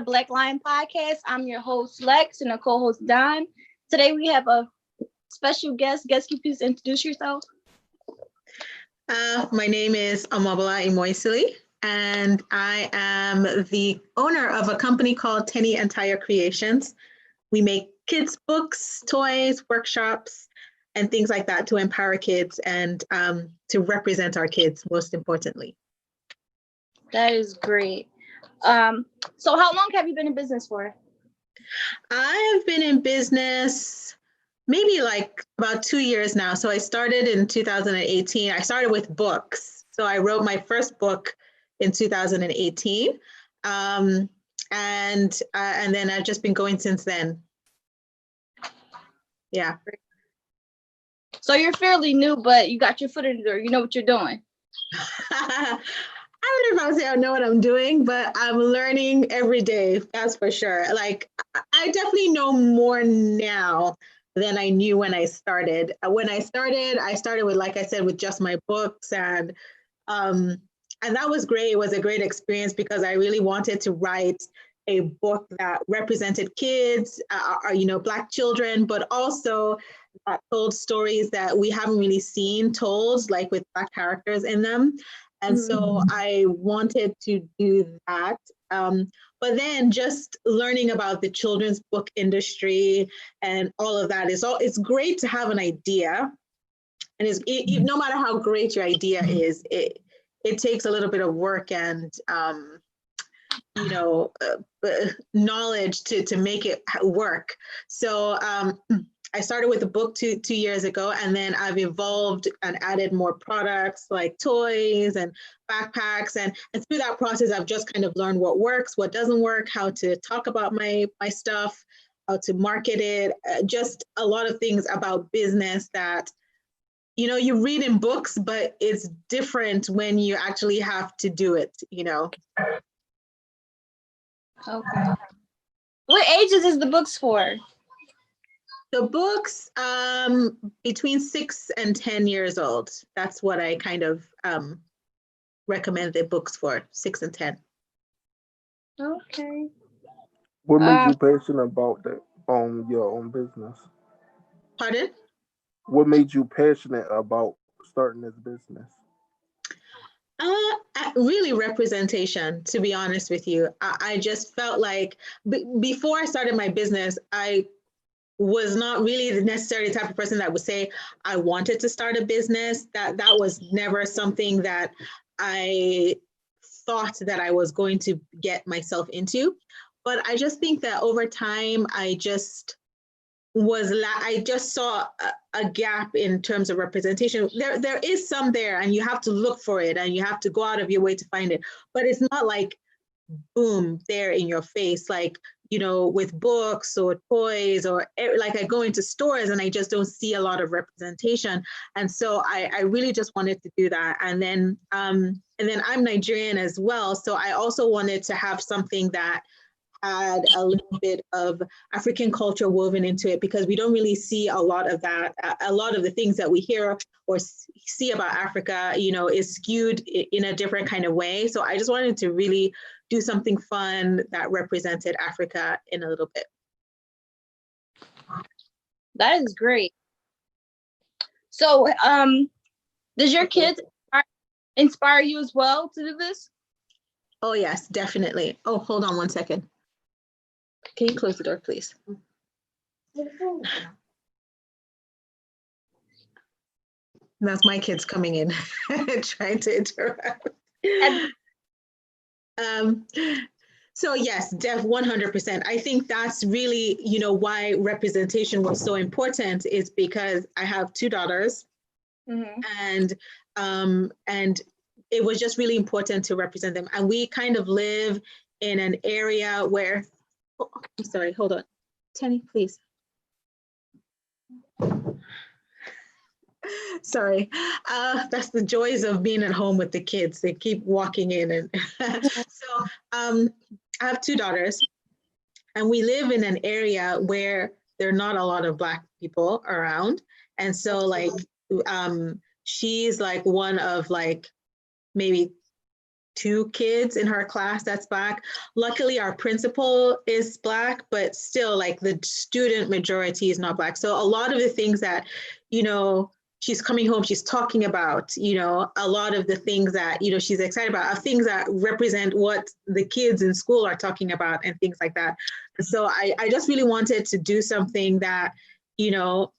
Black Lion Podcast. I'm your host, Lex, and a co-host, Don. Today we have a special guest. Guest, can you please introduce yourself? My name is Amabala Imoisili, and I am the owner of a company called Teni and Creations. We make kids' books, toys, workshops, and things like that to empower kids and to represent our kids, most importantly. That is great. So how long have you been in business for? I have been in business maybe like about 2 years now. So I started in 2018. I started with books. So I wrote my first book in 2018. And then I've just been going since then. Yeah. So you're fairly new, but you got your foot in the door. You know what you're doing. I don't know if I would say I know what I'm doing, but I'm learning every day. That's for sure. Like, I definitely know more now than I knew when I started. When I started with, like I said, with just my books, and that was great. It was a great experience because I really wanted to write a book that represented kids, Black children, but also that told stories that we haven't really seen told, like with Black characters in them. And so I wanted to do that. But then just learning about the children's book industry and all of that it's great to have an idea. And no matter how great your idea is, it takes a little bit of work and knowledge to make it work. So I started with a book two years ago, and then I've evolved and added more products like toys and backpacks. And through that process, I've just kind of learned what works, what doesn't work, how to talk about my stuff, how to market it, just a lot of things about business that, you read in books, but it's different when you actually have to do it, Okay. What ages is the books for? The books, between 6 and 10 years old. That's what I kind of recommend the books for, 6 and 10. Okay. What made you passionate about that your own business? Pardon? What made you passionate about starting this business? Really representation, to be honest with you. I just felt like before I started my business, I was not really necessarily the type of person that would say I wanted to start a business. That was never something that I thought that I was going to get myself into. But I just think that over time, I just saw a gap in terms of representation. There is some there, and you have to look for it, and you have to go out of your way to find it. But it's not like, boom, there in your face, like, with books or toys, or like I go into stores and I just don't see a lot of representation. And so I really just wanted to do that. And then I'm Nigerian as well. So I also wanted to have something that had a little bit of African culture woven into it, because we don't really see a lot of that. A lot of the things that we hear or see about Africa, is skewed in a different kind of way. So I just wanted to really do something fun that represented Africa in a little bit. That is great. So, does your kids inspire you as well to do this? Oh, yes, definitely. Oh, hold on one second. Can you close the door, please? That's my kids coming in, trying to interrupt. So yes, 100%. I think that's really, why representation was so important, is because I have 2 daughters, and it was just really important to represent them. And we kind of live in an area where, I'm sorry, hold on. Teni, please. Sorry, that's the joys of being at home with the kids. They keep walking in. And so I have 2 daughters, and we live in an area where there are not a lot of Black people around. And so like, she's like one of like maybe 2 kids in her class that's Black. Luckily, our principal is Black, but still, like, the student majority is not Black. So a lot of the things that, you know, she's coming home, she's talking about, you know, a lot of the things that, you know, she's excited about are things that represent what the kids in school are talking about and things like that. So I just really wanted to do something that, you know,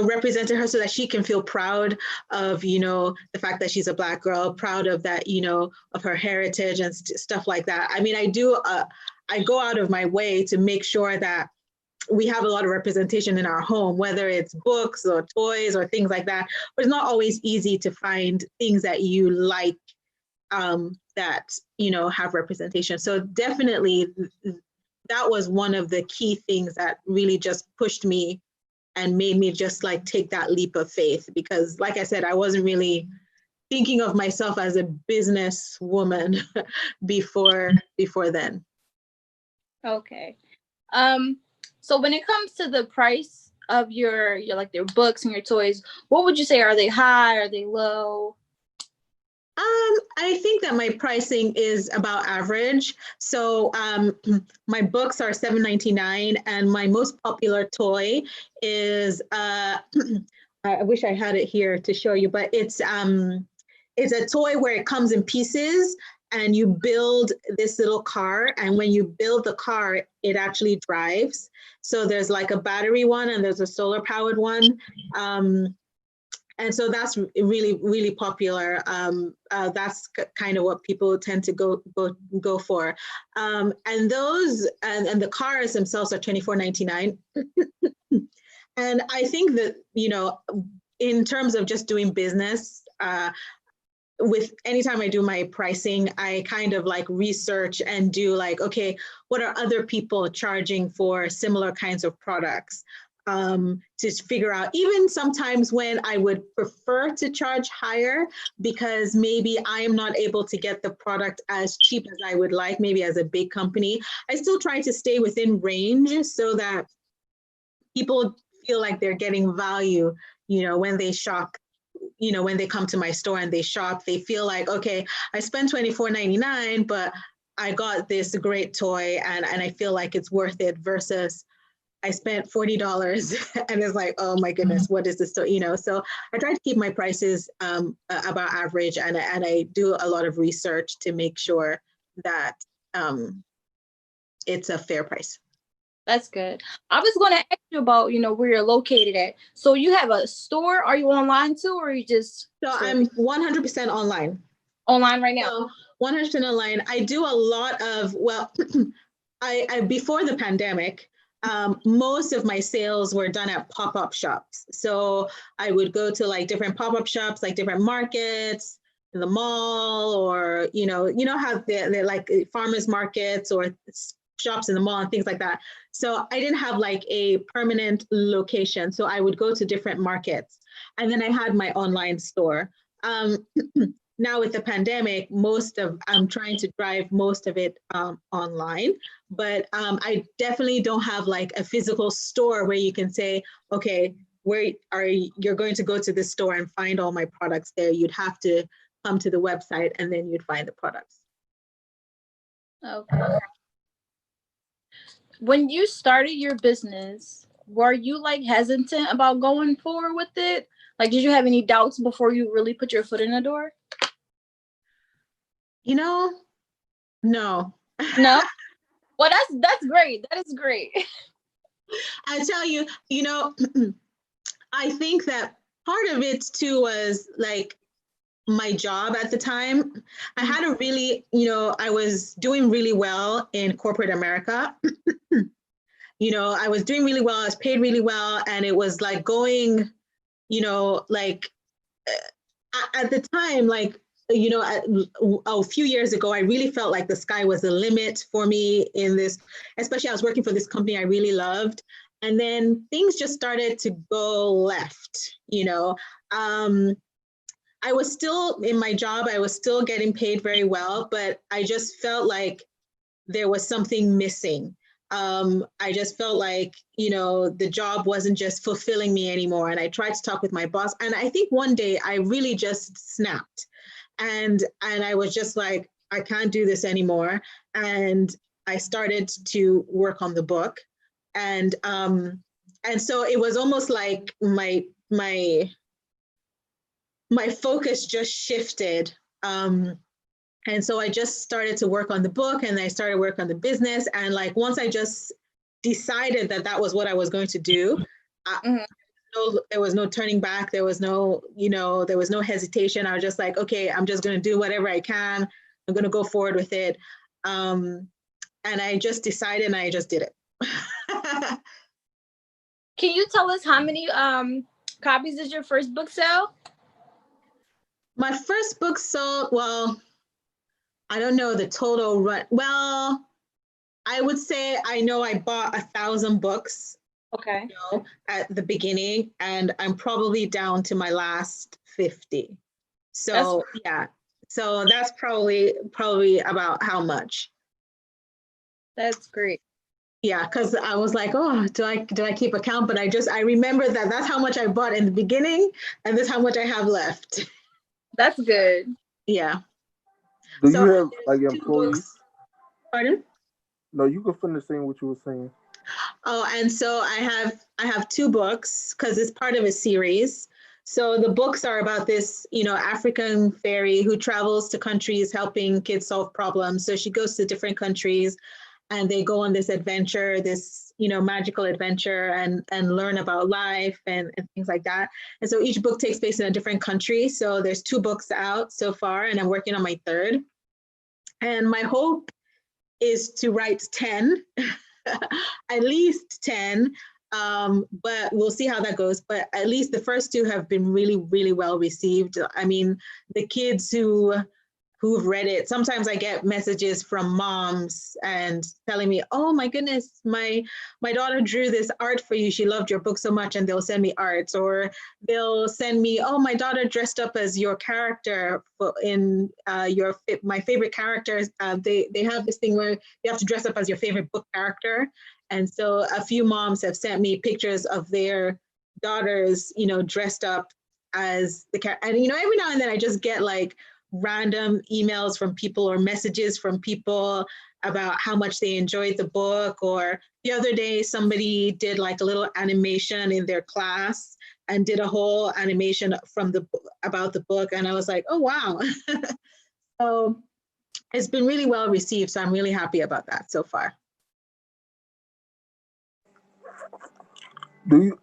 represented her so that she can feel proud of, you know, the fact that she's a Black girl, proud of that, you know, of her heritage and stuff like that. I mean, I go out of my way to make sure that we have a lot of representation in our home, whether it's books or toys or things like that. But it's not always easy to find things that you like that, you know, have representation. So definitely that was one of the key things that really just pushed me and made me just like take that leap of faith, because like I said, I wasn't really thinking of myself as a business woman before then. Okay. So when it comes to the price of your like your books and your toys, what would you say? Are they high? Are they low? I think that my pricing is about average. So my books are $7.99, and my most popular toy is I wish I had it here to show you, but it's a toy where it comes in pieces and you build this little car, and when you build the car, it actually drives. So there's like a battery one and there's a solar powered one. And so that's really, really popular. That's kind of what people tend to go for. And those and the cars themselves are $24.99. And I think that, you know, in terms of just doing business, with anytime I do my pricing, I kind of like research and do like, okay, what are other people charging for similar kinds of products? To figure out, even sometimes when I would prefer to charge higher because maybe I am not able to get the product as cheap as I would like, maybe as a big company, I still try to stay within range so that people feel like they're getting value, you know, when they shop, you know, when they come to my store and they shop, they feel like, okay, I spent $24.99, but I got this great toy and I feel like it's worth it, versus I spent $40 and it's like, oh my goodness, what is this? So, you know, so I try to keep my prices about average, and I do a lot of research to make sure that it's a fair price. That's good. I was going to ask you about, you know, where you're located at. So you have a store? Are you online too, or are you just? So I'm 100% online. Online right now? So 100% online. I do a lot of, well, I before the pandemic, most of my sales were done at pop-up shops. So I would go to like different pop-up shops, like different markets in the mall, or, you know how they're like farmers markets or shops in the mall and things like that. So I didn't have like a permanent location. So I would go to different markets, and then I had my online store. Now with the pandemic, I'm trying to drive most of it online, but I definitely don't have like a physical store where you can say, okay, you're going to go to this store and find all my products there. You'd have to come to the website and then you'd find the products. Okay. When you started your business, were you like hesitant about going forward with it? Like, did you have any doubts before you really put your foot in the door? You know, no. No? Well, that's great. That is great. I tell you, you know, I think that part of it too was like my job at the time. I had a really, you know, I was doing really well in corporate America. You know, I was doing really well, I was paid really well, and it was like going, you know, like at the time, like, you know, a few years ago, I really felt like the sky was the limit for me in this, especially I was working for this company I really loved. And then things just started to go left, you know. I was still in my job, I was still getting paid very well, but I just felt like there was something missing. I just felt like, you know, the job wasn't just fulfilling me anymore. And I tried to talk with my boss. And I think one day I really just snapped. And I was just like, I can't do this anymore. And I started to work on the book. And so it was almost like my focus just shifted. And so I just started to work on the book, and I started work on the business. And like, once I just decided that that was what I was going to do, there was no turning back. There was no, there was no hesitation. I was just like, okay, I'm just going to do whatever I can. I'm going to go forward with it. And I just decided, and I just did it. Can you tell us how many copies did your first book sell? My first book sold, well, I don't know the total run. Well, I would say I know I bought 1,000 books. Okay. At the beginning, and I'm probably down to my last 50. So yeah, so that's probably about how much. That's great. Yeah, because I was like, oh, do I keep account? But I remember that that's how much I bought in the beginning, and this is how much I have left. That's good. Yeah. Do you have like employees? Pardon? No, you can finish saying what you were saying. Oh, and so I have 2 books because it's part of a series. So the books are about this, African fairy who travels to countries helping kids solve problems. So she goes to different countries, and they go on this adventure, this, magical adventure, and learn about life and things like that. And so each book takes place in a different country. So there's 2 books out so far, and I'm working on my 3rd. And my hope is to write 10, at least 10, but we'll see how that goes. But at least the first 2 have been really, really well received. I mean, the kids who've read it, sometimes I get messages from moms and telling me, oh my goodness, my daughter drew this art for you. She loved your book so much, and they'll send me arts, or they'll send me, oh, my daughter dressed up as your character in my favorite characters. They have this thing where you have to dress up as your favorite book character. And so a few moms have sent me pictures of their daughters, dressed up as the character. And, every now and then I just get like random emails from people or messages from people about how much they enjoyed the book. Or the other day, somebody did like a little animation in their class and did a whole animation about the book. And I was like, oh, wow. So it's been really well received. So I'm really happy about that so far. Do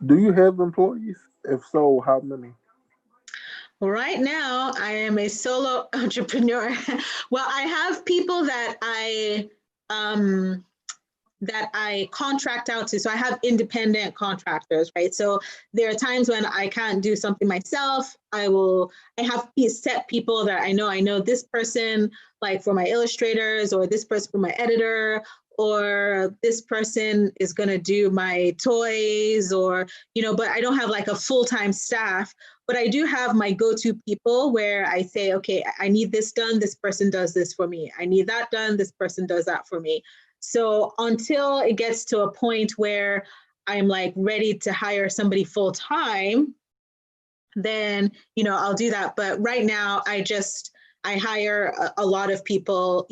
you have employees? If so, how many? Right now, I am a solo entrepreneur. Well, I have people that I contract out to. So I have independent contractors, right? So there are times when I can't do something myself. I have set people that I know this person, like for my illustrators, or this person for my editor, or this person is going to do my toys, or, but I don't have like a full-time staff. But I do have my go-to people where I say, okay, I need this done. This person does this for me. I need that done. This person does that for me. So until it gets to a point where I'm like ready to hire somebody full-time, then, I'll do that. But right now I hire a lot of people,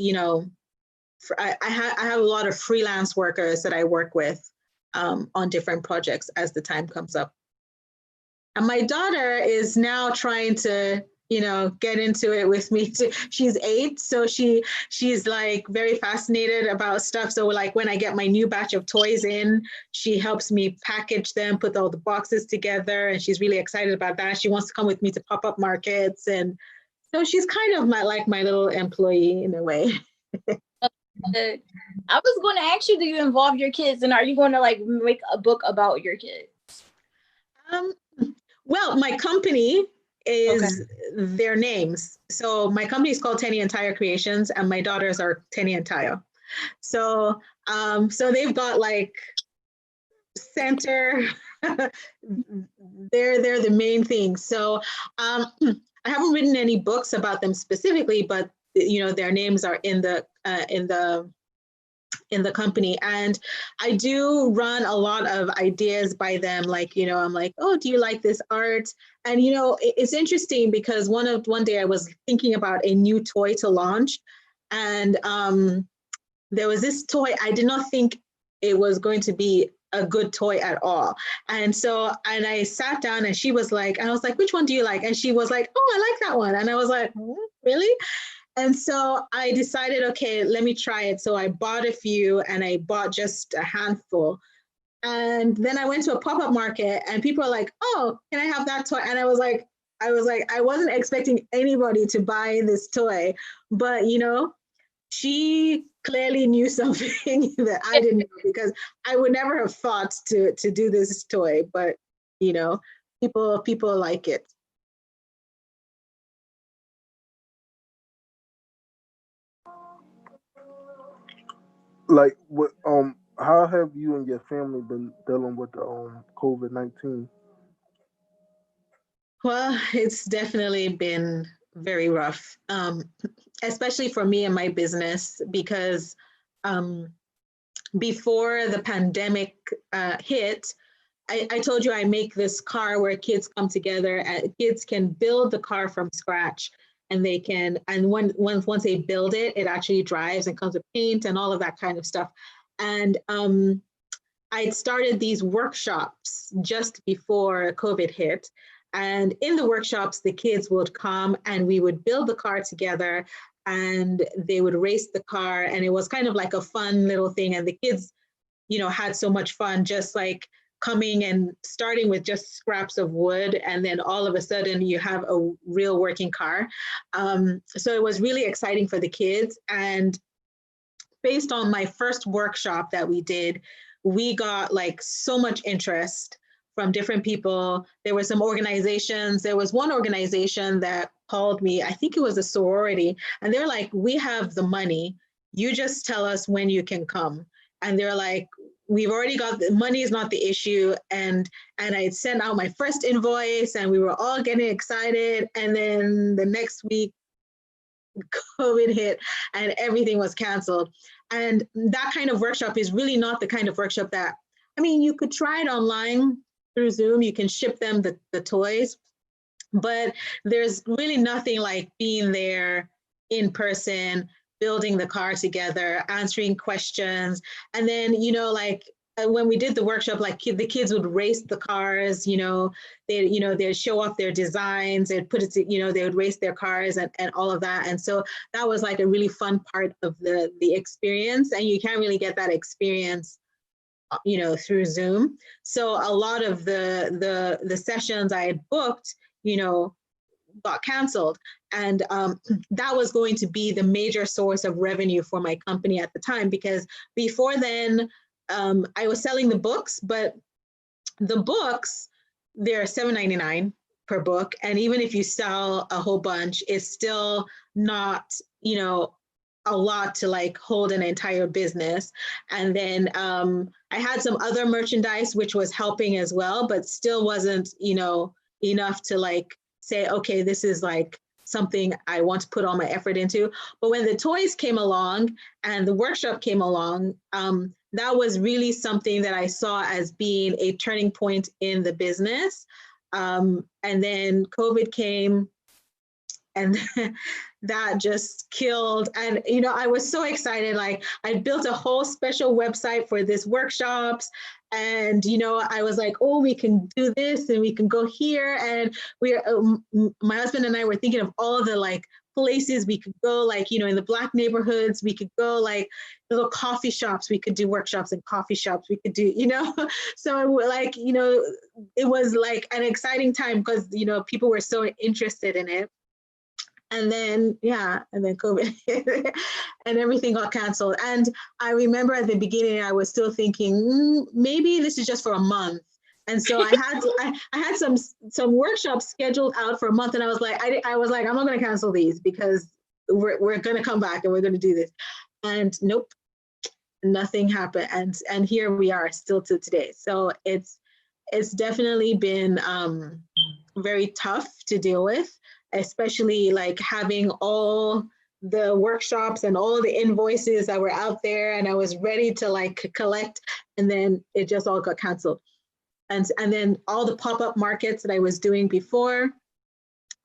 I have a lot of freelance workers that I work with on different projects as the time comes up. And my daughter is now trying to, get into it with me too. She's 8, so she's like very fascinated about stuff. So like when I get my new batch of toys in, she helps me package them, put all the boxes together, and she's really excited about that. She wants to come with me to pop-up markets, and so she's kind of my little employee in a way. I was going to ask you, do you involve your kids, and are you going to like make a book about your kids? Well, my company is their names. So my company is called Teni and Tayo Creations, and my daughters are Teni and Tayo. So they've got like center. they're the main thing. So I haven't written any books about them specifically, but their names are in the in the company. And I do run a lot of ideas by them. Like, I'm like, oh, do you like this art? And, it's interesting because one day I was thinking about a new toy to launch. And there was this toy, I did not think it was going to be a good toy at all. And I sat down and she was like, and I was like, which one do you like? And she was like, oh, I like that one. And I was like, really? And so I decided, okay, let me try it. So I bought a few and I bought just a handful. And then I went to a pop-up market and people are like, oh, can I have that toy? And I wasn't expecting anybody to buy this toy, but she clearly knew something that I didn't know, because I would never have thought to do this toy, but people like it. Like, what? How have you and your family been dealing with the COVID-19? Well, it's definitely been very rough, especially for me and my business, because before the pandemic hit, I told you I make this car where kids come together and kids can build the car from scratch, and they can, and once they build it, it actually drives and comes with paint and all of that kind of stuff. And I'd started these workshops just before COVID hit. And in the workshops, the kids would come and we would build the car together, and they would race the car. And it was kind of like a fun little thing. And the kids, had so much fun, just like coming and starting with just scraps of wood. And then all of a sudden you have a real working car. So it was really exciting for the kids. And based on my first workshop that we did, we got like so much interest from different people. There were some organizations. There was one organization that called me, I think it was a sorority, and they're like, we have the money. You just tell us when you can come. And they're like, we've already got the money, is not the issue. And I sent out my first invoice and we were all getting excited. And then the next week, COVID hit and everything was canceled. And that kind of workshop is really not the kind of workshop that, you could try it online through Zoom, you can ship them the toys, but there's really nothing like being there in person, building the car together, answering questions. And then, when we did the workshop, like the kids would race the cars, they'd show off their designs, they'd put it, they would race their cars and all of that. And so that was like a really fun part of the experience. And you can't really get that experience, through Zoom. So a lot of the sessions I had booked, got canceled. And that was going to be the major source of revenue for my company at the time, because before then, I was selling the books, but the books, they're $7.99 per book. And even if you sell a whole bunch, it's still not, a lot to like hold an entire business. And then I had some other merchandise, which was helping as well, but still wasn't, enough to like say, okay, this is like something I want to put all my effort into. But when the toys came along and the workshop came along, that was really something that I saw as being a turning point in the business. And then COVID came, and that just killed. And I was so excited. Like, I built a whole special website for this workshops, and I was like, oh, we can do this and we can go here. And my husband and I were thinking of all the like places we could go, like in the Black neighborhoods, we could go, like little coffee shops, we could do workshops in coffee shops, we could do so like it was like an exciting time, because people were so interested in it. And then COVID hit and everything got canceled. And I remember at the beginning, I was still thinking, maybe this is just for a month. And so I had some workshops scheduled out for a month, and I was like, I'm not going to cancel these, because we're going to come back and we're going to do this. And nope, nothing happened. And here we are still to today. So it's definitely been very tough to deal with, especially like having all the workshops and all the invoices that were out there, and I was ready to like collect, and then it just all got canceled. And then all the pop-up markets that I was doing before,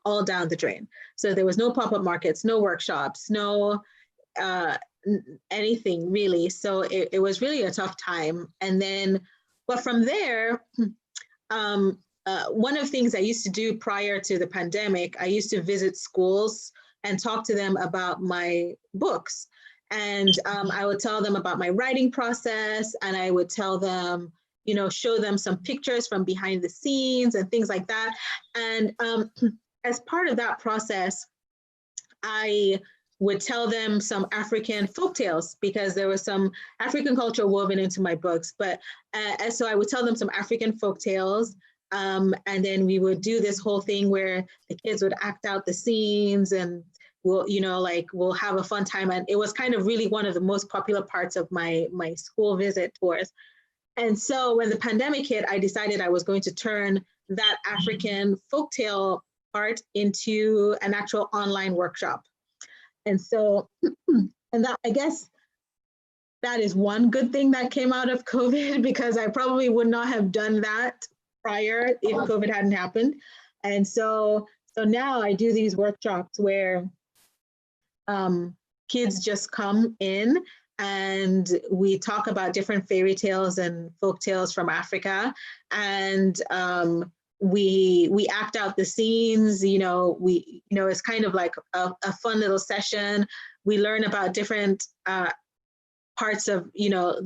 all down the drain. So there was no pop-up markets, no workshops, no anything really. So it was really a tough time. And then, but from there, one of the things I used to do prior to the pandemic, I used to visit schools and talk to them about my books. And I would tell them about my writing process, and I would tell them, you know, show them some pictures from behind the scenes and things like that. And as part of that process, I would tell them some African folktales, because there was some African culture woven into my books. But so I would tell them some African folktales, and then we would do this whole thing where the kids would act out the scenes, and we'll, you know, like we'll have a fun time. And it was kind of really one of the most popular parts of my school visit tours. And so when the pandemic hit, I decided I was going to turn that African folktale part into an actual online workshop. And so, and that, I guess that is one good thing that came out of COVID, because I probably would not have done that prior if COVID hadn't happened. And so now I do these workshops where kids just come in and we talk about different fairy tales and folk tales from Africa. And we act out the scenes, it's kind of like a fun little session. We learn about different parts of,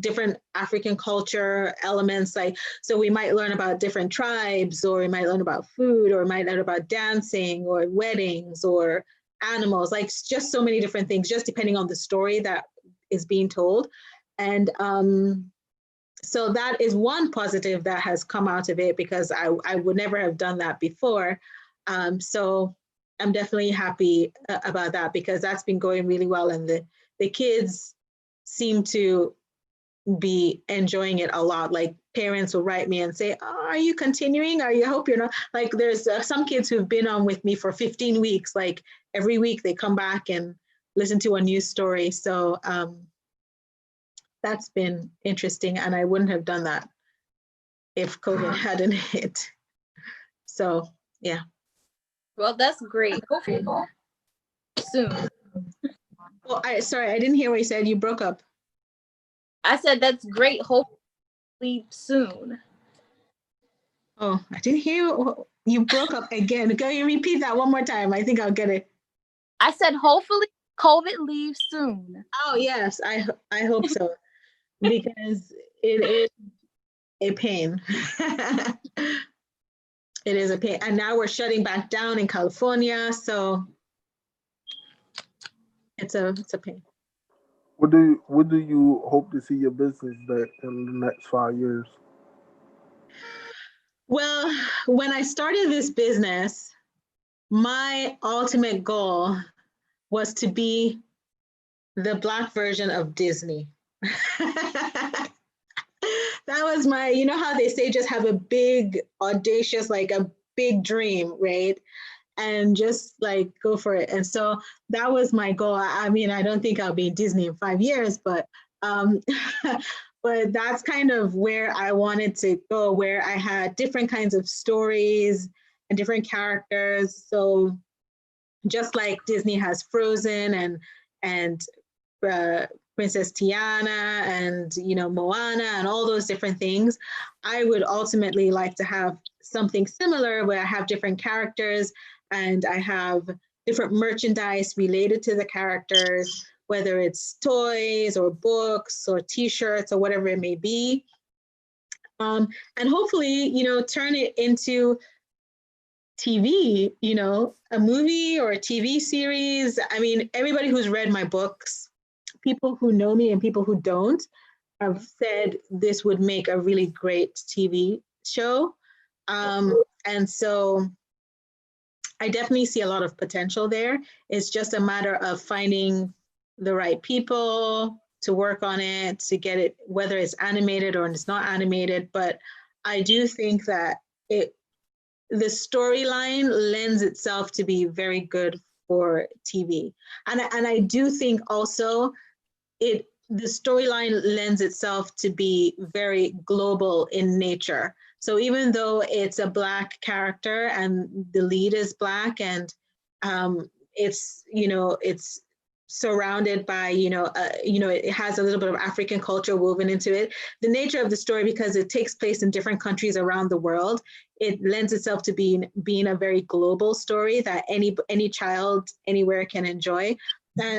different African culture elements. Like, so we might learn about different tribes, or we might learn about food, or we might learn about dancing or weddings or animals, like just so many different things, just depending on the story that is being told. And so that is one positive that has come out of it, because I would never have done that before. So I'm definitely happy about that, because that's been going really well. And the kids seem to be enjoying it a lot. Like parents will write me and say, oh, are you continuing? I hope you're not. Like there's some kids who've been on with me for 15 weeks. Like every week they come back and listen to a new story. So that's been interesting. And I wouldn't have done that if COVID hadn't hit. So, yeah. Well, that's great. Hopefully soon. Well, sorry, I didn't hear what you said. You broke up. I said that's great. Hopefully soon. Oh, I didn't hear. You broke up again. Can you repeat that one more time? I think I'll get it. I said hopefully COVID leaves soon. Oh yes, I hope so, because it is a pain. It is a pain, and now we're shutting back down in California, so it's a pain. What do you hope to see your business that in the next 5 years? Well, when I started this business, my ultimate goal was to be the Black version of Disney. That was my, how they say just have a big, audacious, like a big dream, right? And just like go for it. And so that was my goal. I mean, I don't think I'll be in Disney in 5 years, but but that's kind of where I wanted to go, where I had different kinds of stories and different characters. So just like Disney has Frozen and Princess Tiana and Moana and all those different things, I would ultimately like to have something similar where I have different characters and I have different merchandise related to the characters, whether it's toys or books or t-shirts or whatever it may be. And hopefully, turn it into TV, a movie or a TV series. I mean, everybody who's read my books, people who know me and people who don't, have said this would make a really great TV show. And so I definitely see a lot of potential there. It's just a matter of finding the right people to work on it, to get it, whether it's animated or it's not animated. But I do think that the storyline lends itself to be very good for TV. And I do think also the storyline lends itself to be very global in nature. So even though it's a Black character and the lead is Black, and it's, it's surrounded by, it has a little bit of African culture woven into it. The nature of the story, because it takes place in different countries around the world, it lends itself to being a very global story that any child anywhere can enjoy.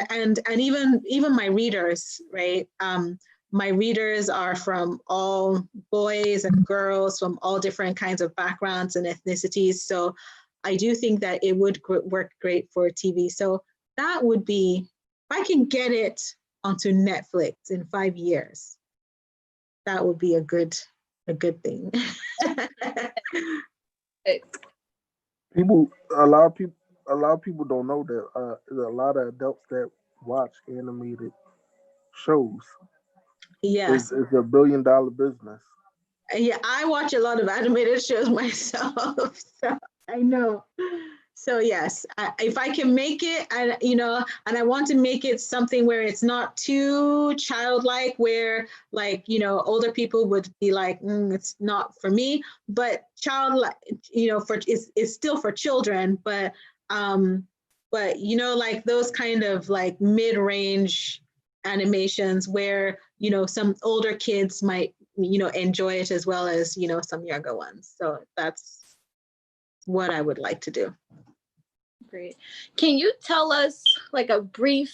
And even my readers, right? My readers are from all boys and girls from all different kinds of backgrounds and ethnicities. So I do think that it would work great for TV. So that would be, if I can get it onto Netflix in 5 years, that would be a good thing. A lot of people don't know that there's a lot of adults that watch animated shows. Yes. It's a $1 billion business. Yeah, I watch a lot of animated shows myself, so I know. So yes, if I can make it, and and I want to make it something where it's not too childlike, where older people would be like, it's not for me, but childlike, for it's still for children, but like those kind of like mid-range animations where some older kids might enjoy it as well as some younger ones. So that's what I would like to do. Great. Can you tell us briefly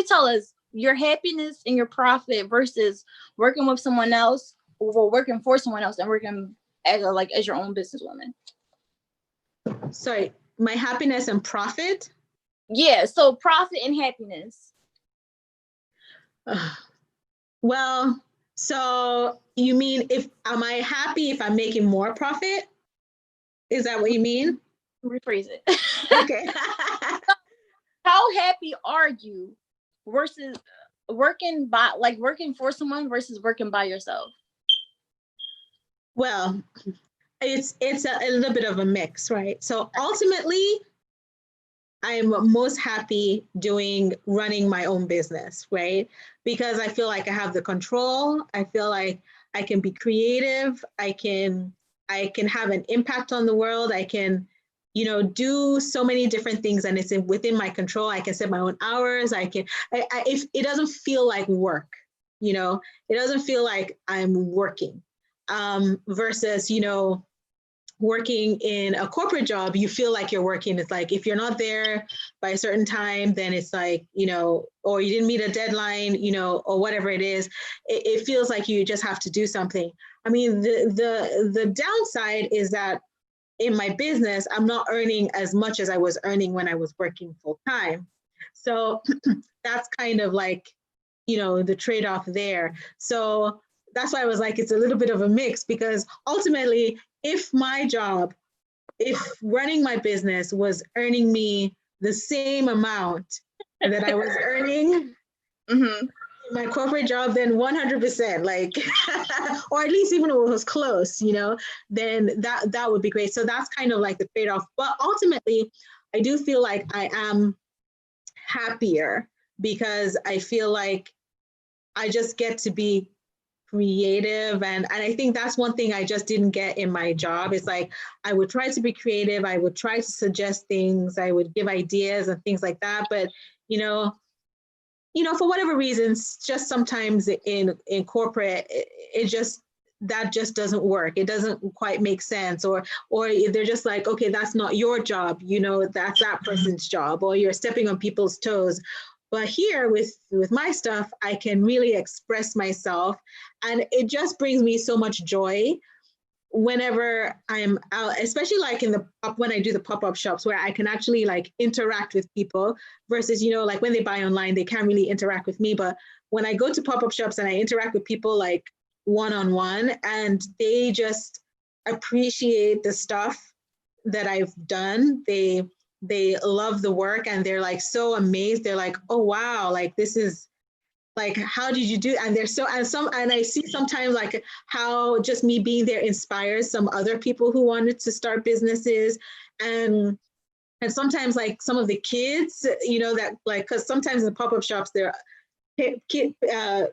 tell us your happiness and your profit versus working with someone else, or working for someone else and working as your own businesswoman? Sorry, my happiness and profit? Yeah, so profit and happiness. Well, so you mean am I happy if I'm making more profit? Is that what you mean? Rephrase it. Okay. How happy are you versus working for someone versus working by yourself? Well, it's a little bit of a mix, right? So ultimately, I'm most happy running my own business, right? Because I feel like I have the control. I feel like I can be creative. I can have an impact on the world. I can, do so many different things, and it's within my control. I can set my own hours. If it doesn't feel like work, it doesn't feel like I'm working, versus, working in a corporate job, you feel like you're working. It's like, if you're not there by a certain time, then it's like, or you didn't meet a deadline, or whatever it is, it feels like you just have to do something. I mean, the downside is that in my business, I'm not earning as much as I was earning when I was working full time. So that's kind of like, the trade-off there. So that's why I was like, it's a little bit of a mix, because ultimately, if running my business was earning me the same amount that I was earning in my corporate job, then 100%, like, or at least even if it was close, then that would be great. So that's kind of like the trade-off. But ultimately, I do feel like I am happier, because I feel like I just get to be creative, and I think that's one thing I just didn't get in my job. It's like, I would try to be creative, I would try to suggest things, I would give ideas and things like that, but for whatever reasons, just sometimes in corporate, that just doesn't work. It doesn't quite make sense, or they're just like, okay, that's not your job, that's that person's job, or you're stepping on people's toes. But here with my stuff, I can really express myself, and it just brings me so much joy whenever I'm out, especially like when I do the pop-up shops, where I can actually like interact with people, versus, like when they buy online, they can't really interact with me. But when I go to pop-up shops and I interact with people like one-on-one, and they just appreciate the stuff that I've done, they love the work, and they're like so amazed. They're like, oh wow, like this is like, how did you do? And they're so, and I see sometimes like how just me being there inspires some other people who wanted to start businesses. And And sometimes like some of the kids, you know, that like, because sometimes in the pop-up shops, there are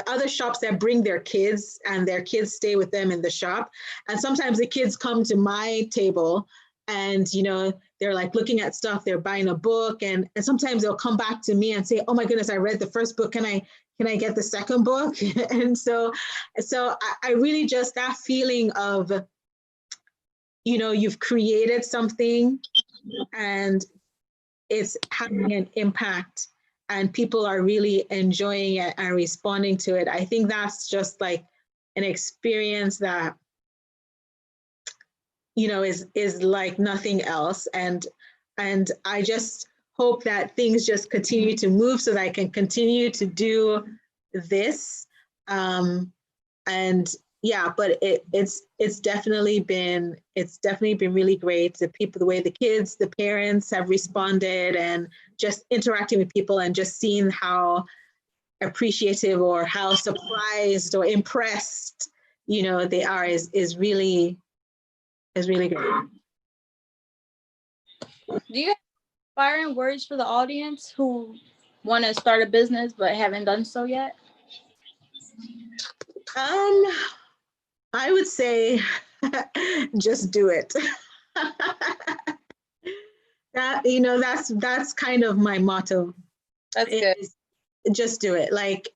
other shops that bring their kids and their kids stay with them in the shop. And sometimes the kids come to my table and, you know, they're like looking at stuff, they're buying a book, and sometimes they'll come back to me and say, oh my goodness, I read the first book. Can I get the second book? And so I really just, that feeling of, you know, you've created something and it's having an impact and people are really enjoying it and responding to it. I think that's just like an experience that, you know, is like nothing else. And I just hope that things just continue to move so that I can continue to do this. And yeah, but it's definitely been really great. The people, the way the kids, the parents have responded, and just interacting with people and just seeing how appreciative or how surprised or impressed, you know, they are is really great. Do you have inspiring words for the audience who want to start a business but haven't done so yet? I would say just do it. That, you know, that's kind of my motto. That's good. Just do it. Like,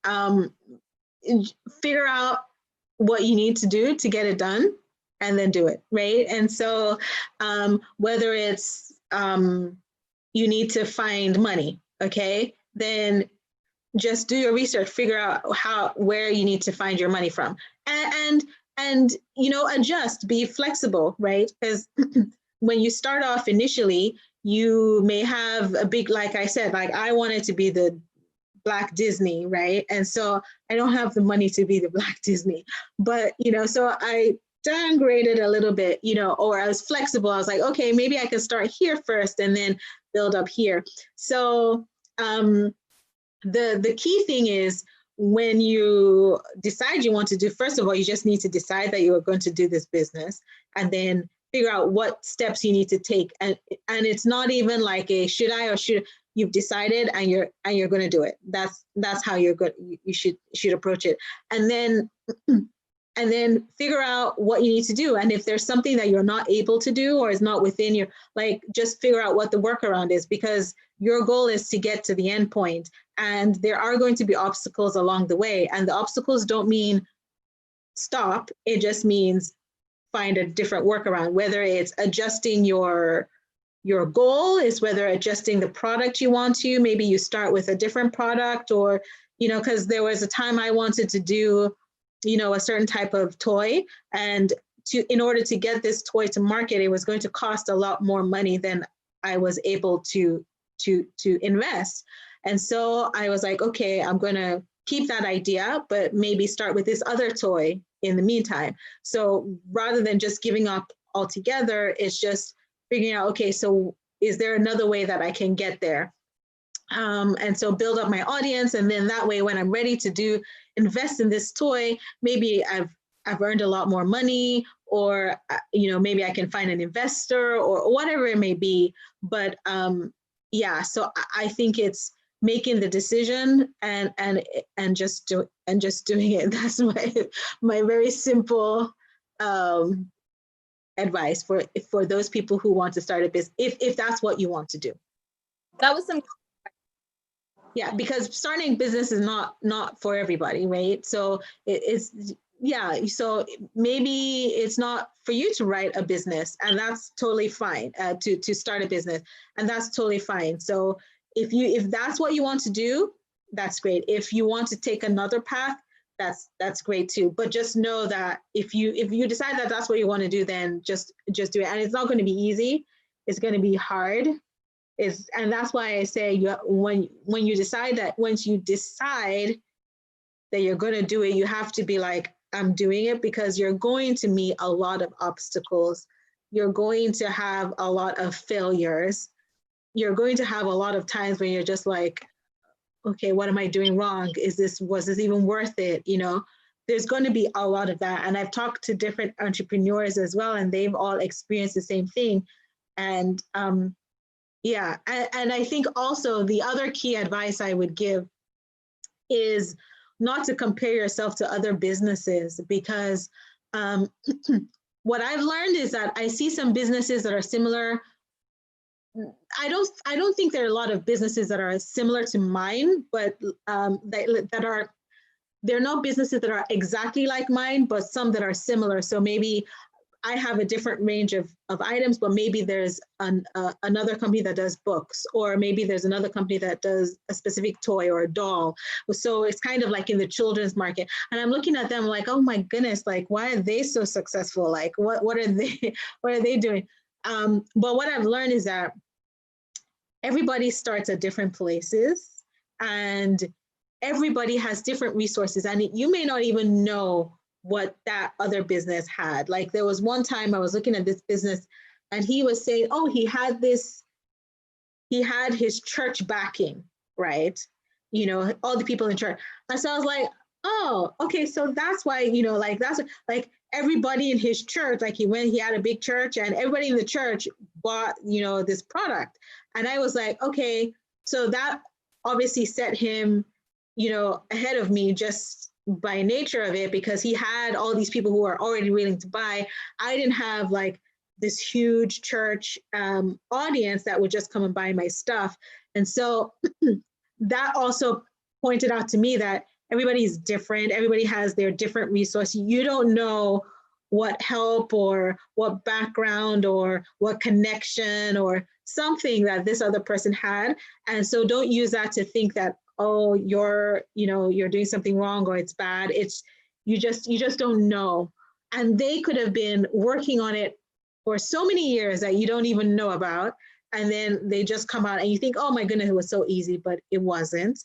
figure out what you need to do to get it done and then do it, right? And so whether it's you need to find money, okay, then just do your research, figure out where you need to find your money from, and you know, adjust, be flexible, right? Because when you start off initially, you may have a big, like I said, like I wanted to be the Black Disney, right? And so I don't have the money to be the Black Disney, but you know, so I downgraded a little bit, you know, or I was flexible. I was like, okay, maybe I can start here first and then build up here. So the key thing is, when you decide you want to do, first of all, you just need to decide that you are going to do this business, and then figure out what steps you need to take. And it's not even like should I or should. You've decided and you're going to do it. That's how you're good. You should approach it, and then figure out what you need to do. And if there's something that you're not able to do or is not within your, like, just figure out what the workaround is, because your goal is to get to the end point, and there are going to be obstacles along the way. And the obstacles don't mean stop. It just means find a different workaround, whether it's adjusting your goal, is whether adjusting the product you want to, maybe you start with a different product, or, you know, because there was a time I wanted to do, you know, a certain type of toy, and in order to get this toy to market, it was going to cost a lot more money than I was able to invest. And so I was like, okay, I'm going to keep that idea, but maybe start with this other toy in the meantime. So rather than just giving up altogether, it's just figuring out, okay, so is there another way that I can get there? And so build up my audience. And then that way, when I'm ready to invest in this toy, maybe I've earned a lot more money, or, you know, maybe I can find an investor or whatever it may be. But yeah, so I think it's making the decision and just doing it. That's my very simple advice for those people who want to start a business, if that's what you want to do. That was some. Yeah, because starting business is not for everybody, right? So it's, yeah, so maybe it's not for you to write a business, and that's totally fine, to start a business, and that's totally fine. So if that's what you want to do, that's great. If you want to take another path, that's great too. But just know that if you decide that that's what you want to do, then just do it. And it's not going to be easy. It's going to be hard. And that's why I say when you decide that, once you decide that you're going to do it, you have to be like, I'm doing it, because you're going to meet a lot of obstacles. You're going to have a lot of failures. You're going to have a lot of times when you're just like, okay, what am I doing wrong? Was this even worth it? You know, there's going to be a lot of that. And I've talked to different entrepreneurs as well, and they've all experienced the same thing. And yeah, and I think also the other key advice I would give is not to compare yourself to other businesses, because what I've learned is that I see some businesses that are similar. I don't think there are a lot of businesses that are similar to mine, but that are, they're not businesses that are exactly like mine, but some that are similar. So maybe I have a different range of items, but maybe there's another company that does books, or maybe there's another company that does a specific toy or a doll. So it's kind of like in the children's market. And I'm looking at them like, oh my goodness, like, why are they so successful? Like, what are they, what are they doing? But what I've learned is that everybody starts at different places, and everybody has different resources, and you may not even know what that other business had. Like, there was one time I was looking at this business and he was saying, oh, he had his church backing, right? You know, all the people in church. And so I was like, oh, okay, so that's why, you know, like, that's like everybody in his church, like he had a big church, and everybody in the church bought, you know, this product. And I was like, okay, so that obviously set him, you know, ahead of me just by nature of it, because he had all these people who are already willing to buy. I didn't have like this huge church audience that would just come and buy my stuff. And so that also pointed out to me that everybody's different. Everybody has their different resources. You don't know what help or what background or what connection or something that this other person had. And so don't use that to think that, oh, you're doing something wrong or it's bad. It's, you just don't know. And they could have been working on it for so many years that you don't even know about. And then they just come out and you think, oh my goodness, it was so easy, but it wasn't.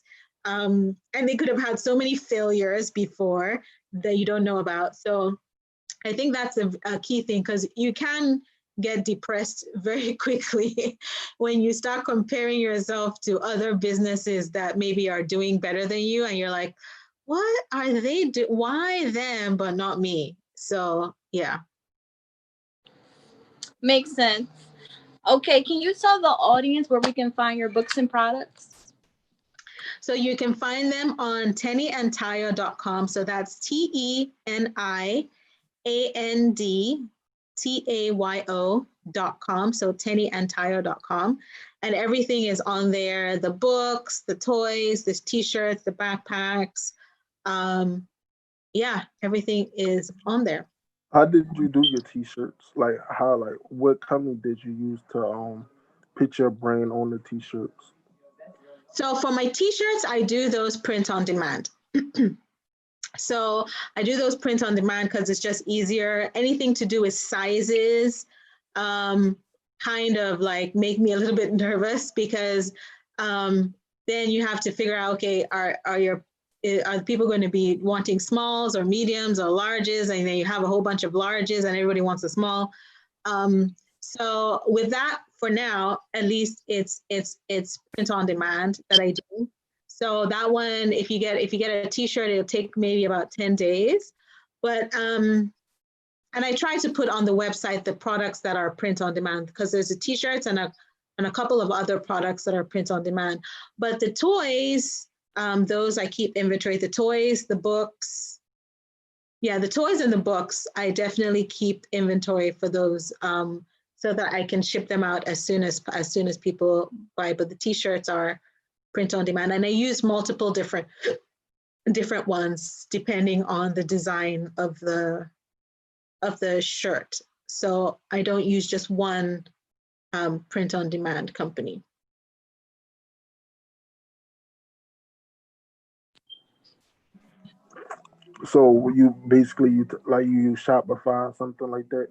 And they could have had so many failures before that you don't know about. So I think that's a key thing, because you can get depressed very quickly when you start comparing yourself to other businesses that maybe are doing better than you, and you're like, what are they do? Why them but not me? So yeah. Makes sense. Okay, can you tell the audience where we can find your books and products? So you can find them on teniandtayo.com. So that's TENIANDTAYO.com. So teniandtayo.com. And everything is on there. The books, the toys, the t-shirts, the backpacks. Yeah, everything is on there. How did you do your t-shirts? Like how, like what company did you use to put your brand on the t-shirts? So for my t-shirts, I do those print on demand. So I do those print on demand because it's just easier. Anything to do with sizes kind of like make me a little bit nervous, because then you have to figure out, okay, are people going to be wanting smalls or mediums or larges? And then you have a whole bunch of larges and everybody wants a small. So with that, for now, at least it's print on demand that I do. So that one, if you get a t-shirt, it'll take maybe about 10 days. But and I try to put on the website the products that are print on demand, because there's the t-shirts and a couple of other products that are print on demand. But the toys, those I keep inventory. The toys, the books, yeah, the toys and the books, I definitely keep inventory for those, so that I can ship them out as soon as people buy. But the t-shirts are print on demand, and I use multiple different ones depending on the design of the shirt. So I don't use just one print on demand company. So you basically you use Shopify, something like that?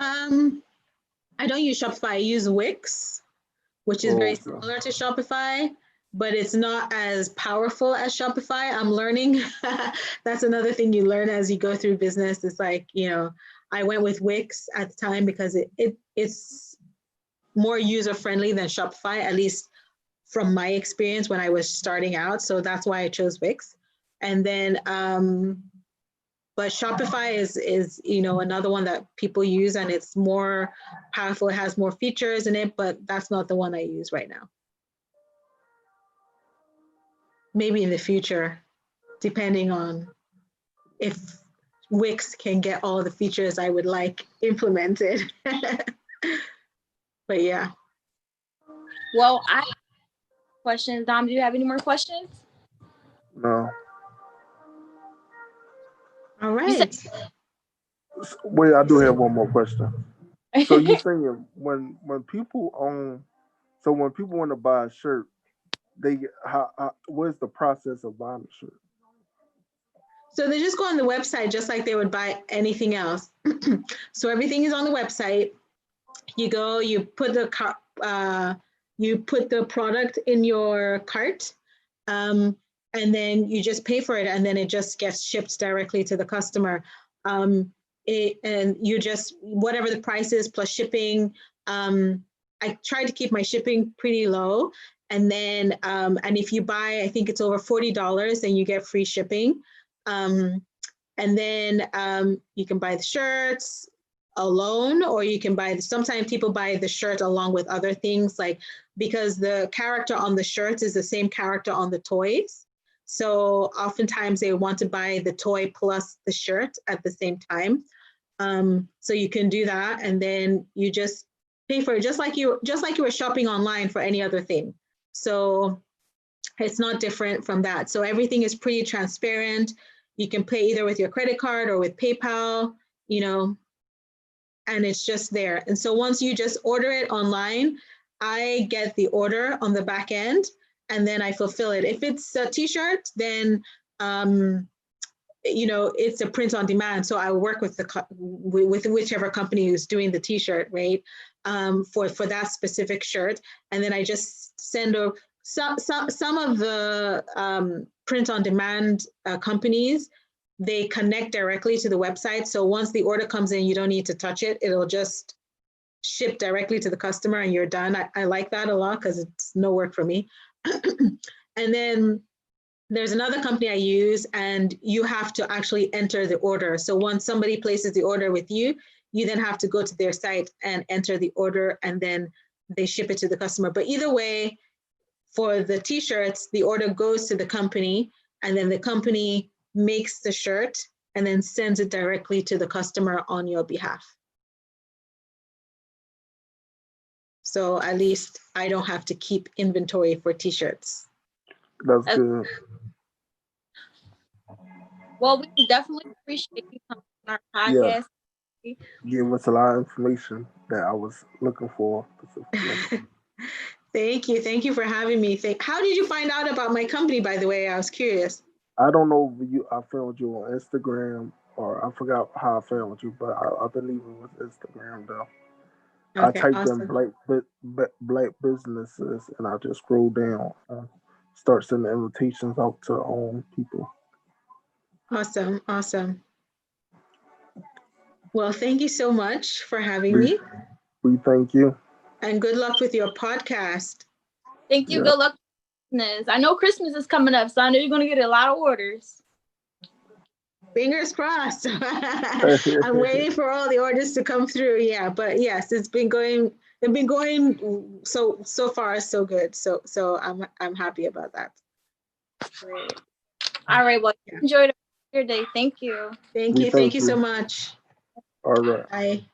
I don't use Shopify. I use Wix, which is very similar to Shopify, but it's not as powerful as Shopify. I'm learning. That's another thing you learn as you go through business. It's like, I went with Wix at the time because it's more user-friendly than Shopify, at least from my experience when I was starting out. So that's why I chose Wix. And then, But Shopify is another one that people use, and it's more powerful. It has more features in it, but that's not the one I use right now. Maybe in the future, depending on if Wix can get all the features I would like implemented. But yeah. Well, I have questions. Dom, do you have any more questions? No. All right. Wait, I do have one more question. So you're saying when people when people want to buy a shirt, they what is the process of buying a shirt? So they just go on the website just like they would buy anything else. So everything is on the website. You go, you put the product in your cart, and then you just pay for it, and then it just gets shipped directly to the customer. And you just, whatever the price is plus shipping. I try to keep my shipping pretty low, and then and if you buy, I think it's over $40, then you get free shipping. And then you can buy the shirts alone, or you can buy, sometimes people buy the shirt along with other things, like because the character on the shirts is the same character on the toys. So oftentimes they want to buy the toy plus the shirt at the same time. So you can do that, and then you just pay for it just like you were shopping online for any other thing. So it's not different from that. So everything is pretty transparent. You can pay either with your credit card or with PayPal, and it's just there. And so once you just order it online, I get the order on the back end, and then I fulfill it. If it's a t-shirt, then it's a print on demand. So I work with with whichever company who's doing the t-shirt, right? For that specific shirt, and then I just send some of the print on demand companies. They connect directly to the website. So once the order comes in, you don't need to touch it. It'll just ship directly to the customer and you're done. I like that a lot because it's no work for me. And then there's another company I use, and you have to actually enter the order. So once somebody places the order with you, you then have to go to their site and enter the order, and then they ship it to the customer. But either way, for the t-shirts, the order goes to the company, and then the company makes the shirt and then sends it directly to the customer on your behalf. So at least I don't have to keep inventory for t-shirts. That's good. Well, we definitely appreciate you coming on our podcast. Yeah. Give us a lot of information that I was looking for. Thank you. Thank you for having me. How did you find out about my company, by the way? I was curious. I don't know if I found you on Instagram, or I forgot how I found you, but I believe it was Instagram though. Okay, I typed awesome. in black businesses, and I just scroll down, start sending invitations out to people. Awesome, awesome. Well, thank you so much for having me. We thank you. And good luck with your podcast. Thank you. Yeah. Good luck with Christmas. I know Christmas is coming up, so I know you're going to get a lot of orders. Fingers crossed. I'm waiting for all the orders to come through. Yeah, but yes, it's been going so far so good. So I'm happy about that. Great. All right. Well, enjoy your day. Thank you. Thank you so much. All right. Bye.